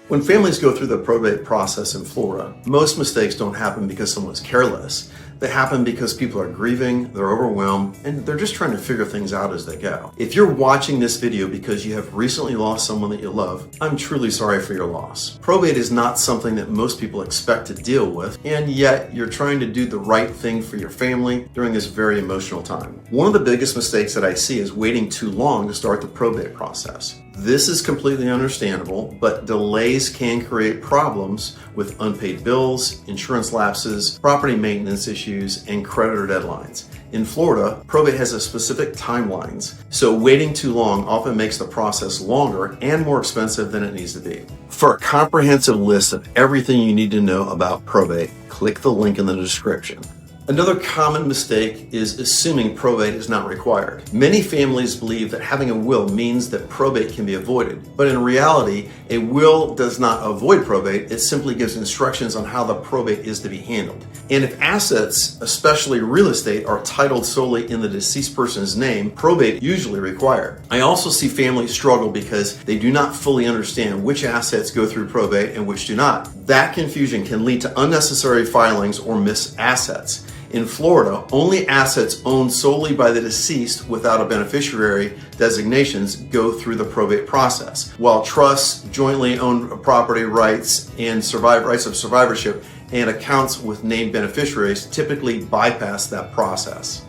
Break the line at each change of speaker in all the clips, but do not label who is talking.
When families go through the probate process in Florida, most mistakes don't happen because someone's careless. They happen because people are grieving, they're overwhelmed, and they're just trying to figure things out as they go. If you're watching this video because you have recently lost someone that you love, I'm truly sorry for your loss. Probate is not something that most people expect to deal with, and yet you're trying to do the right thing for your family during this very emotional time. One of the biggest mistakes that I see is waiting too long to start the probate process. This is completely understandable, but delays can create problems with unpaid bills, insurance lapses, property maintenance issues, and creditor deadlines. In Florida, probate has a specific timelines, so waiting too long often makes the process longer and more expensive than it needs to be. For a comprehensive list of everything you need to know about probate, click the link in the description. Another common mistake is assuming probate is not required. Many families believe that having a will means that probate can be avoided, but in reality, a will does not avoid probate, it simply gives instructions on how the probate is to be handled. And if assets, especially real estate, are titled solely in the deceased person's name, probate is usually required. I also see families struggle because they do not fully understand which assets go through probate and which do not. That confusion can lead to unnecessary filings or missed assets. In Florida, only assets owned solely by the deceased without a beneficiary designations go through the probate process, while trusts, jointly owned property rights, and rights of survivorship and accounts with named beneficiaries typically bypass that process.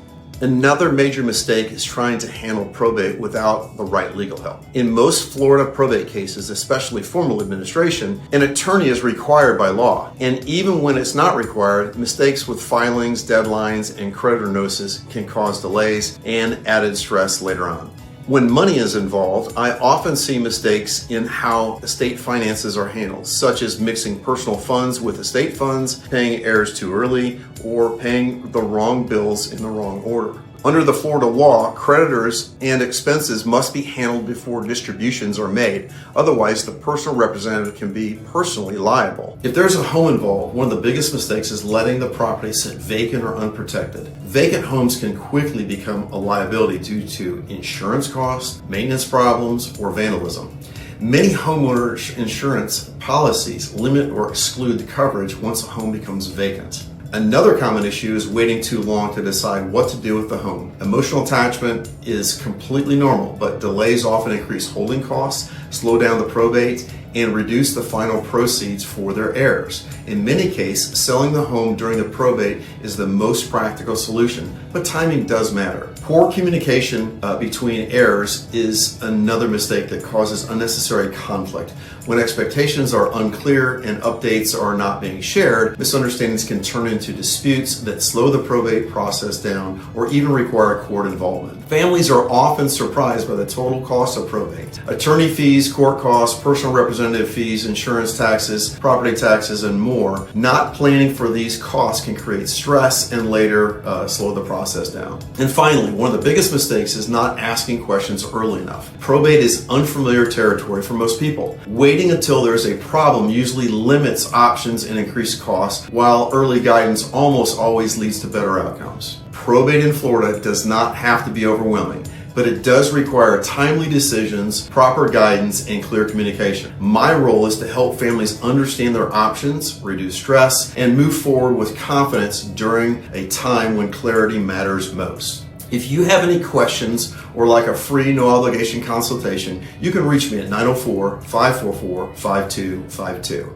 Another major mistake is trying to handle probate without the right legal help. In most Florida probate cases, especially formal administration, an attorney is required by law. And even when it's not required, mistakes with filings, deadlines, and creditor notices can cause delays and added stress later on. When money is involved, I often see mistakes in how estate finances are handled, such as mixing personal funds with estate funds, paying heirs too early, or paying the wrong bills in the wrong order. Under the Florida law, creditors and expenses must be handled before distributions are made. Otherwise, the personal representative can be personally liable. If there's a home involved, one of the biggest mistakes is letting the property sit vacant or unprotected. Vacant homes can quickly become a liability due to insurance costs, maintenance problems, or vandalism. Many homeowners insurance policies limit or exclude the coverage once a home becomes vacant. Another common issue is waiting too long to decide what to do with the home. Emotional attachment is completely normal, but delays often increase holding costs, slow down the probate, and reduce the final proceeds for their heirs. In many cases, selling the home during the probate is the most practical solution, but timing does matter. Poor communication between heirs is another mistake that causes unnecessary conflict. When expectations are unclear and updates are not being shared, misunderstandings can turn into disputes that slow the probate process down or even require court involvement. Families are often surprised by the total cost of probate. Attorney fees, court costs, personal representative fees, insurance taxes, property taxes, and more. Not planning for these costs can create stress and later slow the process down. And finally, one of the biggest mistakes is not asking questions early enough. Probate is unfamiliar territory for most people. Waiting until there's a problem usually limits options and increased costs, while early guidance almost always leads to better outcomes. Probate in Florida does not have to be overwhelming, but it does require timely decisions, proper guidance, and clear communication. My role is to help families understand their options, reduce stress, and move forward with confidence during a time when clarity matters most. If you have any questions or like a free, no obligation consultation, you can reach me at 904-544-5252.